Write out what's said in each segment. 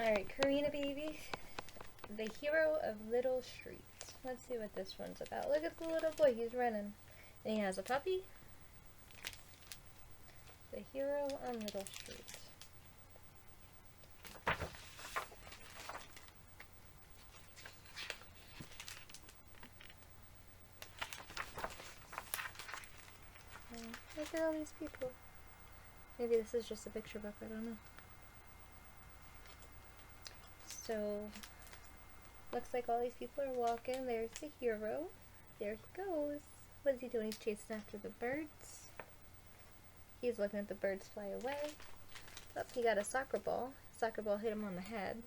Alright, Karina baby, the hero of Little Streets. Let's see what this one's about. Look at the little boy, he's running. And he has a puppy. The hero on Little Street. Look at all these people. Maybe this is just a picture book, I don't know. So, looks like all these people are walking. There's the hero. There he goes. What is he doing? He's chasing after the birds. He's looking at the birds fly away. Oh, he got a soccer ball. Soccer ball hit him on the head.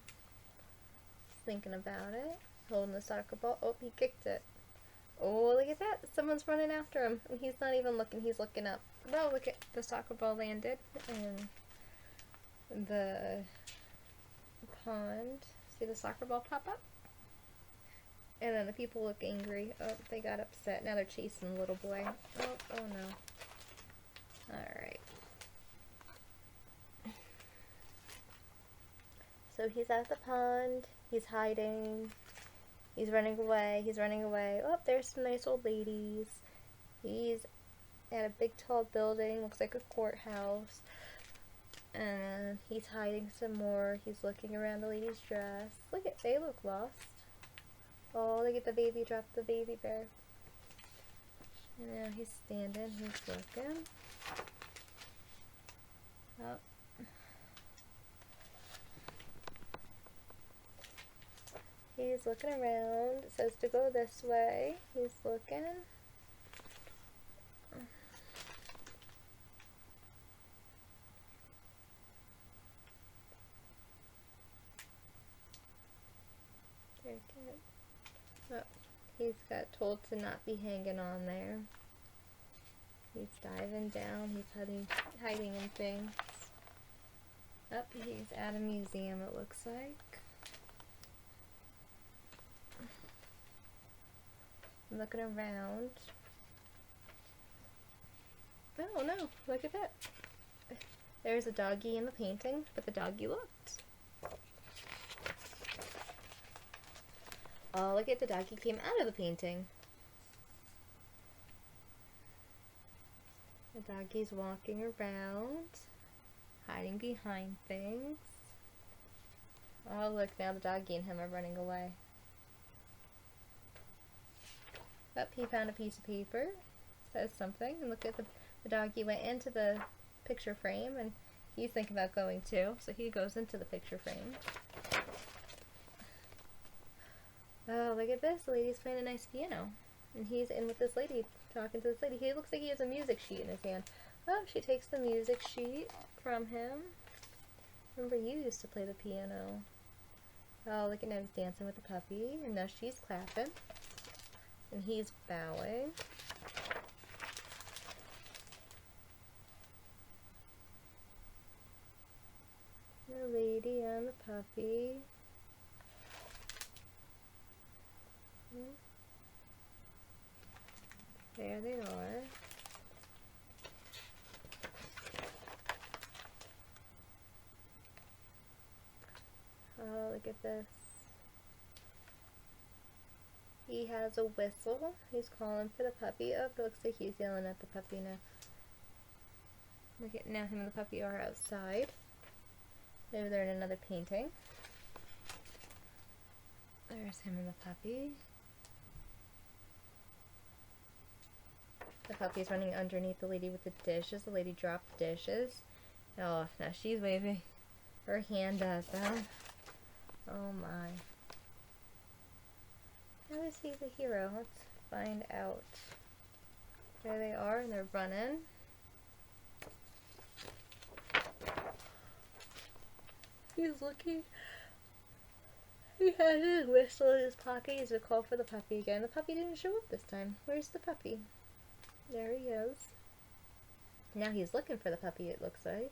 Thinking about it. Holding the soccer ball. Oh, he kicked it. Oh, look at that. Someone's running after him. And he's not even looking. He's looking up. Oh, look at the soccer ball landed in the pond. See the soccer ball pop up? And then the people look angry. Oh, they got upset. Now they're chasing the little boy. Oh no. Alright. So he's at the pond. He's hiding. He's running away. He's running away. Oh, there's some nice old ladies. He's at a big tall building. Looks like a courthouse. And he's hiding some more. He's looking around the lady's dress. Look at, they look lost. Oh, look at the baby, drop the baby bear. And now he's standing, he's looking. Oh. He's looking around. It says to go this way. He's looking. Oh, he's got told to not be hanging on there. He's diving down. He's hiding in things. Oh, he's at a museum, it looks like. Looking around. Oh no, look at that. There's a doggy in the painting, but the doggy looked. Oh, look at the doggy came out of the painting. The doggy's walking around, hiding behind things. Oh, look, now the doggy and him are running away. Oh, he found a piece of paper. Says something. And look at the doggy went into the picture frame, and he's thinking about going too. So he goes into the picture frame. Oh, look at this. The lady's playing a nice piano. And he's in with this lady, talking to this lady. He looks like he has a music sheet in his hand. Oh, she takes the music sheet from him. Remember, you used to play the piano. Oh, look at now he's dancing with the puppy. And now she's clapping. And he's bowing. The lady and the puppy. There they are. Oh, look at this. He has a whistle. He's calling for the puppy. Oh, it looks like he's yelling at the puppy now. Look at now him and the puppy are outside. Maybe they're in another painting. There's him and the puppy. The puppy's running underneath the lady with the dishes. The lady dropped the dishes. Oh, now she's waving her hand at them. Oh my. How is he the hero? Let's find out. There they are, and they're running. He's looking. He has his whistle in his pocket. He's gonna call for the puppy again. The puppy didn't show up this time. Where's the puppy? There he is. Now he's looking for the puppy, it looks like.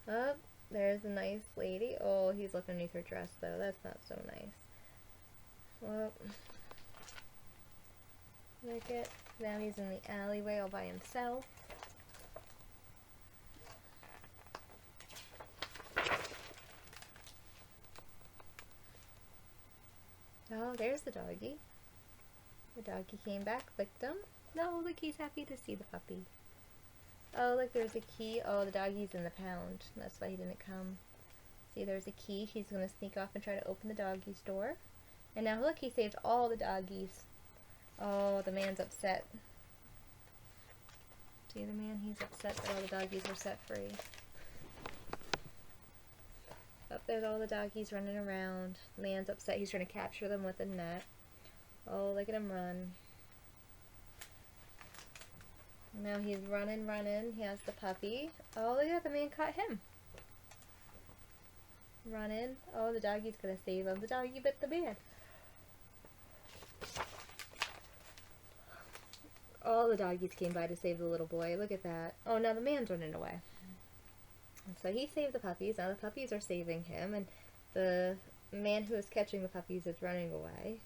Oh, there's a nice lady. Oh, he's looking underneath her dress, though. That's not so nice. Well, look at, now he's in the alleyway all by himself. there's the doggy. The doggy came back, licked him. No, look, he's happy to see the puppy. Oh, look, there's a key. Oh, the doggy's in the pound. That's why he didn't come. See, there's a key. She's going to sneak off and try to open the doggy's door. And now, look, he saved all the doggies. Oh, the man's upset. See the man? He's upset that all the doggies are set free. Up there's all the doggies running around. Man's upset. He's trying to capture them with a net. Oh, look at him run. Now he's running. He has the puppy. Oh, look at that, the man caught him. Running. Oh, the doggy's gonna save him. The doggy bit the man. All the doggies came by to save the little boy. Look at that. Oh, now the man's running away. So he saved the puppies. Now the puppies are saving him, and the man who is catching the puppies is running away.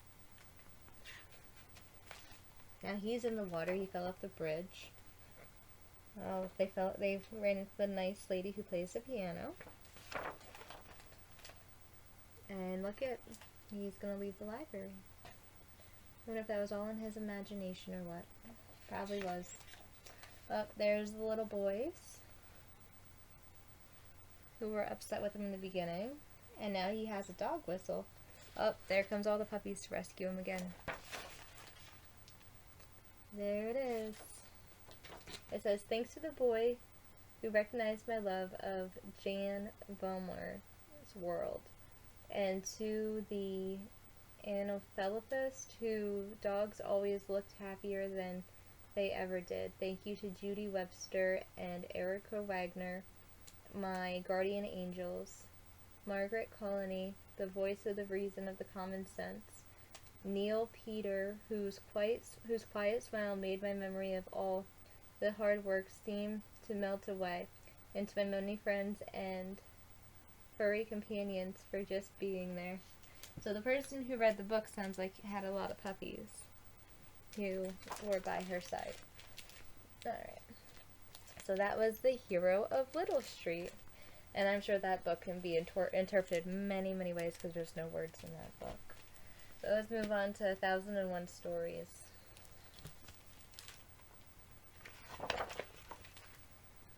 Now he's in the water. He fell off the bridge. Oh, they ran into the nice lady who plays the piano. And look at, he's gonna leave the library. I wonder if that was all in his imagination or what. Probably was. Oh, there's the little boys who were upset with him in the beginning. And now he has a dog whistle. Oh, there comes all the puppies to rescue him again. There it is. It says, thanks to the boy who recognized my love of Jan Vomer's world, and to the anophelopist who dogs always looked happier than they ever did. Thank you to Judy Webster and Erica Wagner, my guardian angels. Margaret Colony, the voice of the reason of the common sense. Neil Peter, whose quiet smile made my memory of all the hard work seem to melt away, and to my many friends and furry companions for just being there. So the person who read the book sounds like had a lot of puppies who were by her side. Alright. So that was the hero of Little Street. And I'm sure that book can be interpreted many, many ways because there's no words in that book. So let's move on to 1001 Stories.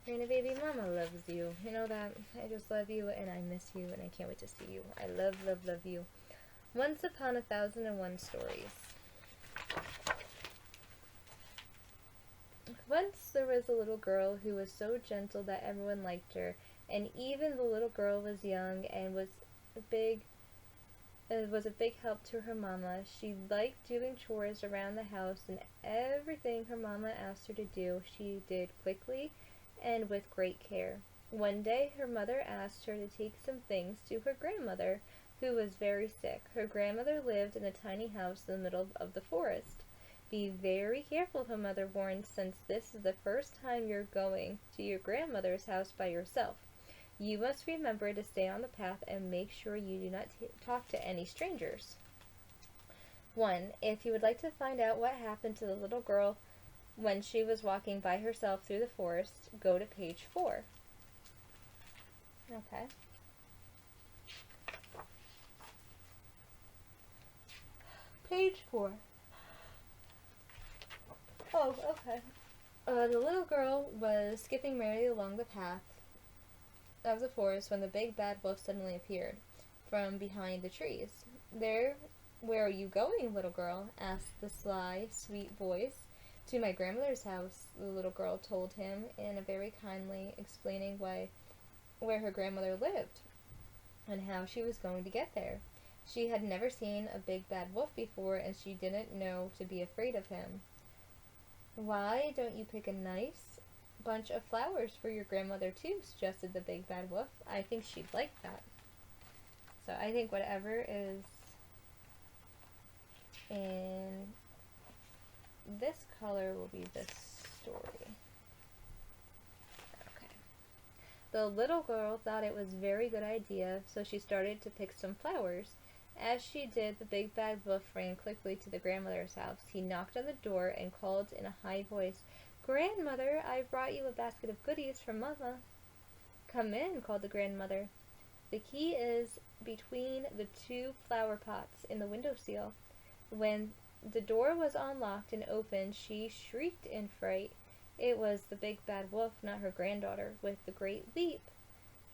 Karina, baby, Mama loves you. You know that? I just love you, and I miss you, and I can't wait to see you. I love, love, love you. Once upon 1001 Stories. Once there was a little girl who was so gentle that everyone liked her, and even the little girl was young and was a big help to her mama. She liked doing chores around the house, and everything her mama asked her to do, she did quickly and with great care. One day, her mother asked her to take some things to her grandmother, who was very sick. Her grandmother lived in a tiny house in the middle of the forest. Be very careful, her mother warned, since this is the first time you're going to your grandmother's house by yourself. You must remember to stay on the path and make sure you do not talk to any strangers. 1. If you would like to find out what happened to the little girl when she was walking by herself through the forest, go to page 4. Okay. Page 4. Oh, okay. The little girl was skipping merrily along the path of the forest when the big bad wolf suddenly appeared from behind the trees. Where are you going, little girl? Asked the sly, sweet voice. To my grandmother's house, the little girl told him, in a very kindly explaining where her grandmother lived and how she was going to get there. She had never seen a big bad wolf before, and she didn't know to be afraid of him. Why don't you pick a nice bunch of flowers for your grandmother too, suggested the big bad wolf. I think she'd like that. So I think whatever is in this color will be this story. Okay. The little girl thought it was a very good idea, so she started to pick some flowers. As she did, the big bad wolf ran quickly to the grandmother's house. He knocked on the door and called in a high voice, "Grandmother, I've brought you a basket of goodies from Mama." "Come in," called the grandmother. The key is between the two flower pots in the windowsill. When the door was unlocked and opened, she shrieked in fright. It was the big bad wolf, not her granddaughter. With a great leap,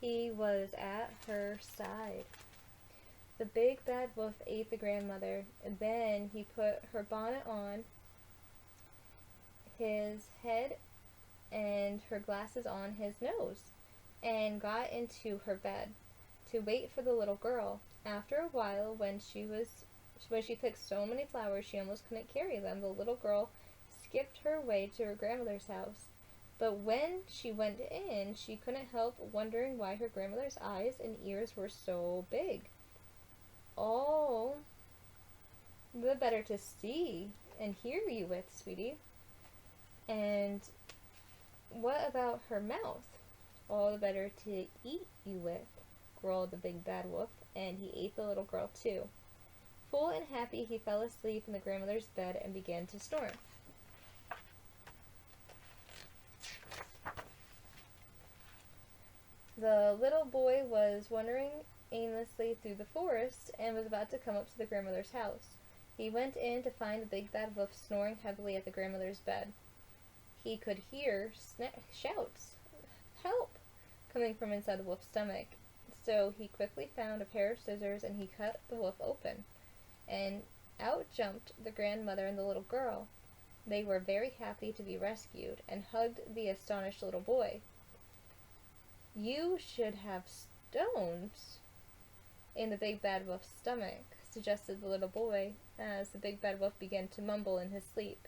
he was at her side. The big bad wolf ate the grandmother, and then he put her bonnet on his head and her glasses on his nose, and got into her bed to wait for the little girl. After a while, when she picked so many flowers she almost couldn't carry them, the little girl skipped her way to her grandmother's house. But when she went in, she couldn't help wondering why her grandmother's eyes and ears were so big. All the better to see and hear you with, sweetie. And what about her mouth? All the better to eat you with, growled the big bad wolf, and he ate the little girl too. Full and happy, he fell asleep in the grandmother's bed and began to snore. The little boy was wandering aimlessly through the forest and was about to come up to the grandmother's house. He went in to find the big bad wolf snoring heavily at the grandmother's bed. He could hear shouts, "Help!" coming from inside the wolf's stomach. So he quickly found a pair of scissors and he cut the wolf open. And out jumped the grandmother and the little girl. They were very happy to be rescued and hugged the astonished little boy. "You should have stones in the big bad wolf's stomach," suggested the little boy, as the big bad wolf began to mumble in his sleep.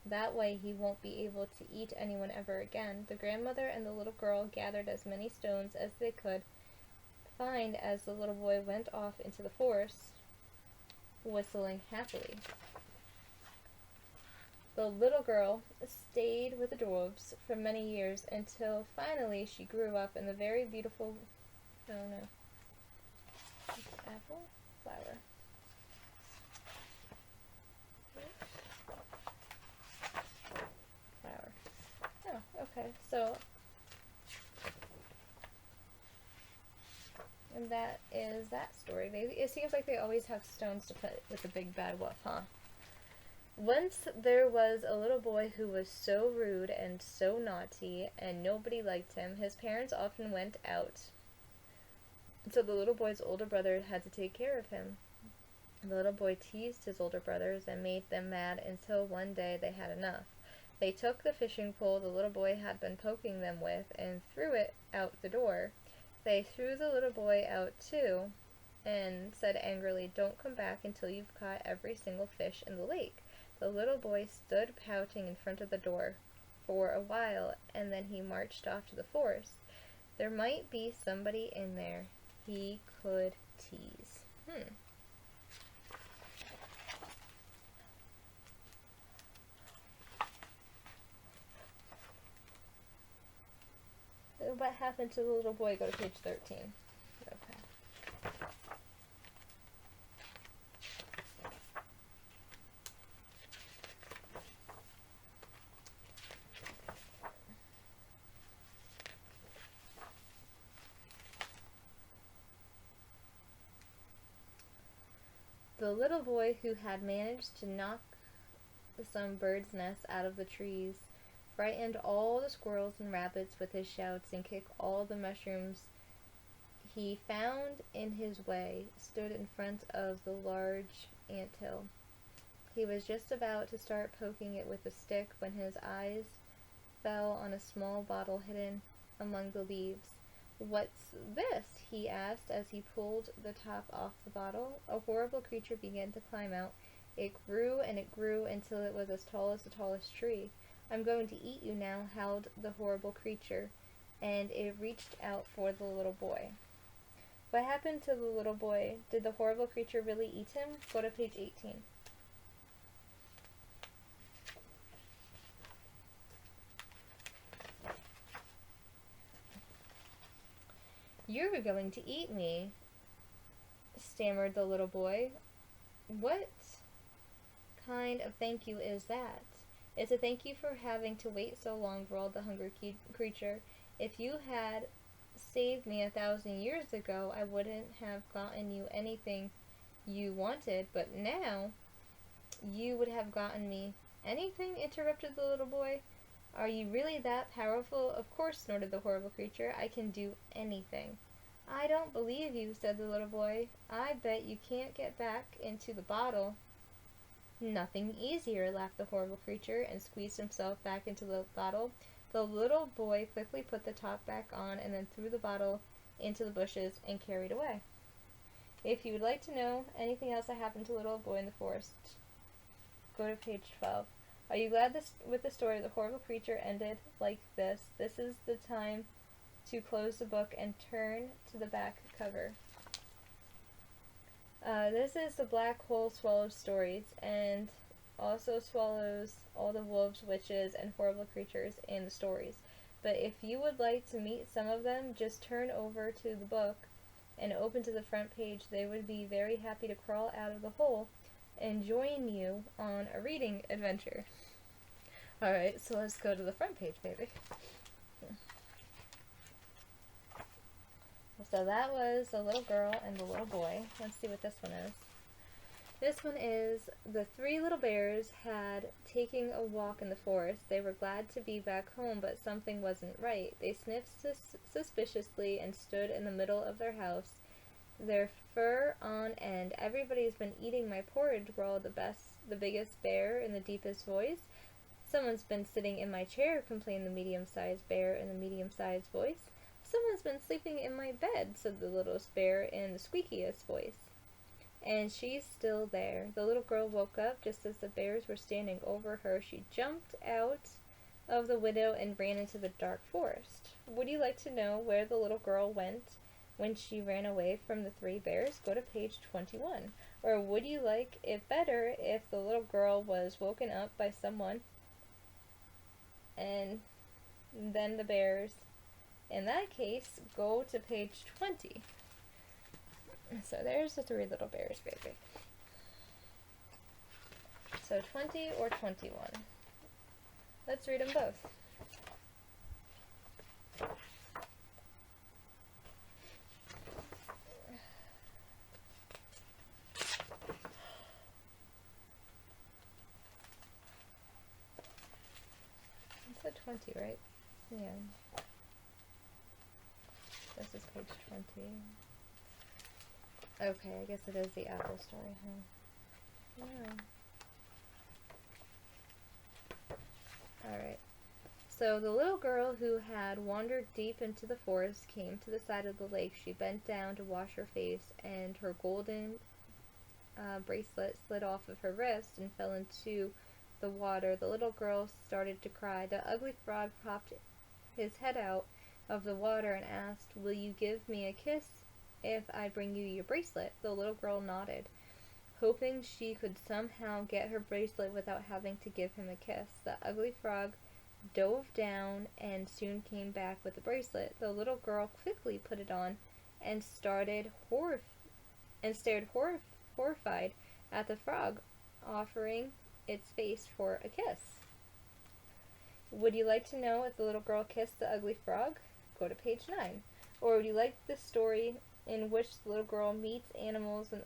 "That way he won't be able to eat anyone ever again." The grandmother and the little girl gathered as many stones as they could find as the little boy went off into the forest, whistling happily. The little girl stayed with the dwarves for many years until finally she grew up in the very beautiful, apple? Flower. Flower. Oh, okay. So, and that is that story. It seems like they always have stones to put with the big bad wolf, huh? Once there was a little boy who was so rude and so naughty, and nobody liked him. His parents often went out, so the little boy's older brother had to take care of him. The little boy teased his older brothers and made them mad until one day they had enough. They took the fishing pole the little boy had been poking them with and threw it out the door. They threw the little boy out too and said angrily, "Don't come back until you've caught every single fish in the lake." The little boy stood pouting in front of the door for a while, and then he marched off to the forest. There might be somebody in there he could tease. What happened to the little boy? Go to page 13. Okay. The little boy who had managed to knock some birds' nests out of the trees frightened all the squirrels and rabbits with his shouts and kicked all the mushrooms he found in his way, stood in front of the large anthill. He was just about to start poking it with a stick when his eyes fell on a small bottle hidden among the leaves. "What's this?" he asked as he pulled the top off the bottle. A horrible creature began to climb out. It grew and it grew until it was as tall as the tallest tree. "I'm going to eat you now," howled the horrible creature, and it reached out for the little boy. What happened to the little boy? Did the horrible creature really eat him? Go to page 18. "You're going to eat me," stammered the little boy. "What kind of thank you is that?" "It's a thank you for having to wait so long," growled the hungry creature. "If you had saved me 1,000 years ago, I wouldn't have gotten you anything you wanted, but now you would have gotten me anything? Interrupted the little boy. Are you really that powerful? Of course, snorted the horrible creature. I can do anything. I don't believe you, said the little boy. I bet you can't get back into the bottle. Nothing easier, laughed the horrible creature, and squeezed himself back into the bottle. The little boy quickly put the top back on and then threw the bottle into the bushes and carried away. If you would like to know anything else that happened to the little boy in the forest, go to page 12. Are you glad with the story? The horrible creature ended like this. This is the time to close the book and turn to the back cover. This is the Black Hole Swallows stories, and also swallows all the wolves, witches, and horrible creatures in the stories. But if you would like to meet some of them, just turn over to the book and open to the front page. They would be very happy to crawl out of the hole and join you on a reading adventure. Alright, so let's go to the front page, baby. So that was the little girl and the little boy. Let's see what this one is. This one is, the three little bears had taken a walk in the forest. They were glad to be back home, but something wasn't right. They sniffed suspiciously and stood in the middle of their house, their fur on end. Everybody's been eating my porridge, growled the biggest bear in the deepest voice. Someone's been sitting in my chair, complained the medium-sized bear in the medium-sized voice. Someone's been sleeping in my bed, said the littlest bear in the squeakiest voice. And she's still there. The little girl woke up just as the bears were standing over her. She jumped out of the window and ran into the dark forest. Would you like to know where the little girl went when she ran away from the three bears? Go to page 21. Or would you like it better if the little girl was woken up by someone and then the bears? In that case, go to page 20. So there's the three little bears, baby. So 20 or 21. Let's read them both. It's at 20, right? Yeah. This is page 20. Okay, I guess it is the apple story, huh? Yeah. Alright. So the little girl who had wandered deep into the forest came to the side of the lake. She bent down to wash her face, and her golden bracelet slid off of her wrist and fell into the water. The little girl started to cry. The ugly frog popped his head out of the water and asked, "Will you give me a kiss if I bring you your bracelet?" The little girl nodded, hoping she could somehow get her bracelet without having to give him a kiss. The ugly frog dove down and soon came back with the bracelet. The little girl quickly put it on and stared horrified at the frog, offering its face for a kiss. Would you like to know if the little girl kissed the ugly frog? Go to page 9. Or would you like the story in which the little girl meets animals and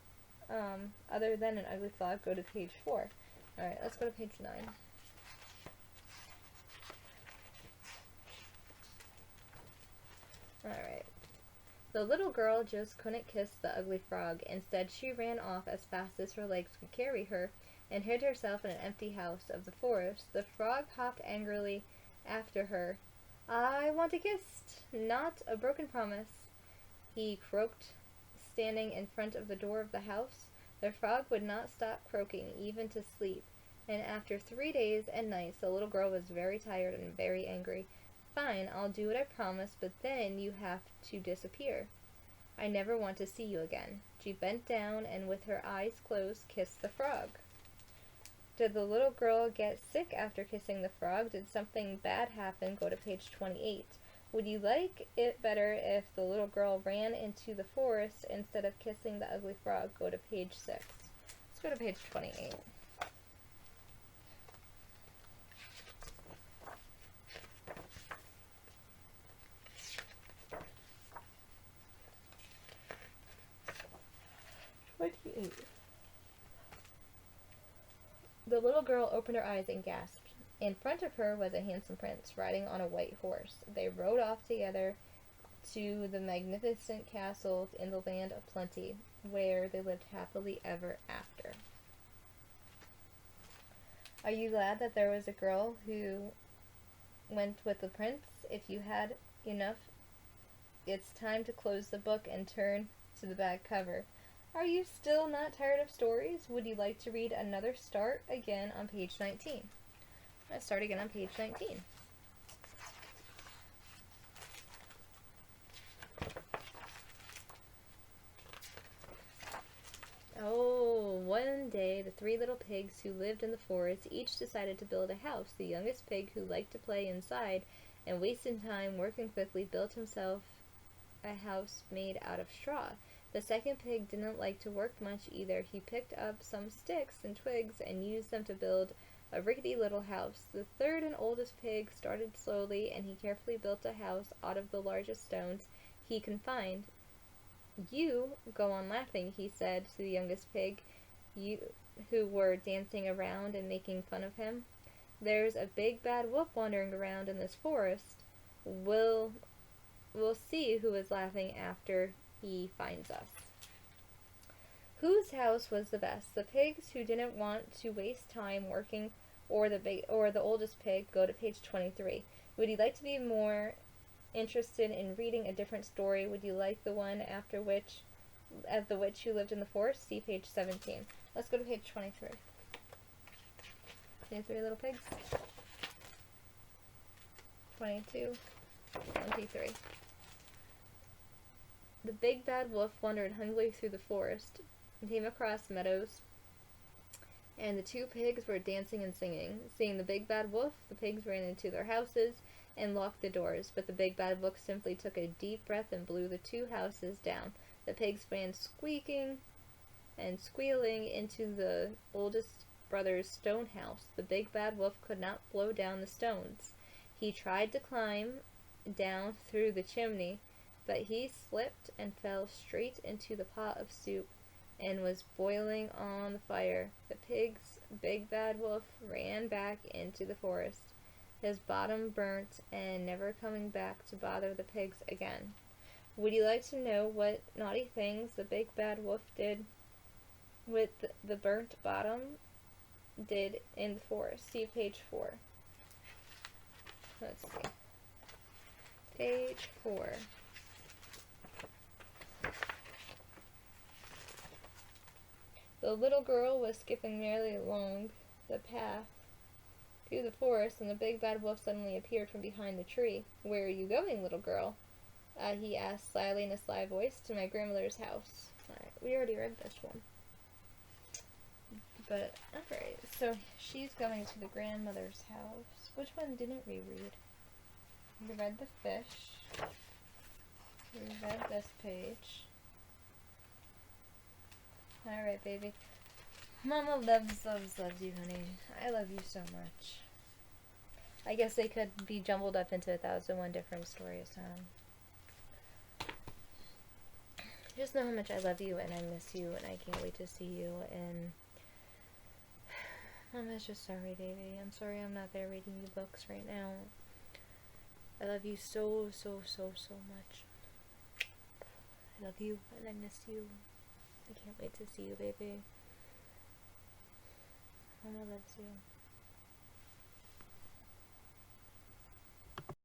other than an ugly frog? Go to page 4. Alright, let's go to page 9. Alright. The little girl just couldn't kiss the ugly frog. Instead, she ran off as fast as her legs could carry her and hid herself in an empty house of the forest. The frog hopped angrily after her. "I want a kiss, not a broken promise," he croaked, standing in front of the door of the house. The frog would not stop croaking, even to sleep, and after 3 days and nights the little girl was very tired and very angry. "Fine, I'll do what I promised, but then you have to disappear. I never want to see you again." She bent down and with her eyes closed kissed the frog. Did the little girl get sick after kissing the frog? Did something bad happen? Go to page 28. Would you like it better if the little girl ran into the forest instead of kissing the ugly frog? Go to page 6. Let's go to page 28. 28. The little girl opened her eyes and gasped. In front of her was a handsome prince, riding on a white horse. They rode off together to the magnificent castle in the land of plenty, where they lived happily ever after. Are you glad that there was a girl who went with the prince? If you had enough, it's time to close the book and turn to the back cover. Are you still not tired of stories? Would you like to read another? Start again on page 19. Let's start again on page 19. Oh, one day the three little pigs who lived in the forest each decided to build a house. The youngest pig, who liked to play inside and wasted time working quickly, built himself a house made out of straw. The second pig didn't like to work much either. He picked up some sticks and twigs and used them to build a rickety little house. The third and oldest pig started slowly, and he carefully built a house out of the largest stones he could find. You go on laughing, he said to the youngest pig, who were dancing around and making fun of him. There's a big bad wolf wandering around in this forest. We'll see who is laughing after he finds us. Whose house was the best? The pigs who didn't want to waste time working, or the oldest pig? Go to page 23. Would you like to be more interested in reading a different story? Would you like the one as the witch who lived in the forest? See page 17. Let's go to page 23. 23 little pigs. 22. 23. The big bad wolf wandered hungrily through the forest and came across meadows, and the two pigs were dancing and singing. Seeing the big bad wolf, the pigs ran into their houses and locked the doors, but the big bad wolf simply took a deep breath and blew the two houses down. The pigs ran squeaking and squealing into the oldest brother's stone house. The big bad wolf could not blow down the stones. He tried to climb down through the chimney, but he slipped and fell straight into the pot of soup and was boiling on the fire. The big bad wolf ran back into the forest, his bottom burnt and never coming back to bother the pigs again. Would you like to know what naughty things the big bad wolf did with the burnt bottom did in the forest? See page 4. Let's see. Page 4. The little girl was skipping merrily along the path to the forest, and the big bad wolf suddenly appeared from behind the tree. Where are you going, little girl? He asked slyly in a sly voice. To my grandmother's house. Alright, we already read this one. But, alright, so she's going to the grandmother's house. Which one didn't we read? We read the fish. We read this page. Alright, baby. Mama loves you, honey. I love you so much. I guess they could be jumbled up into 1,001 different stories, huh? Just know how much I love you and I miss you and I can't wait to see you, and Mama's just sorry, baby. I'm sorry I'm not there reading you books right now. I love you so much. I love you and I miss you. I can't wait to see you, baby. Mama loves you.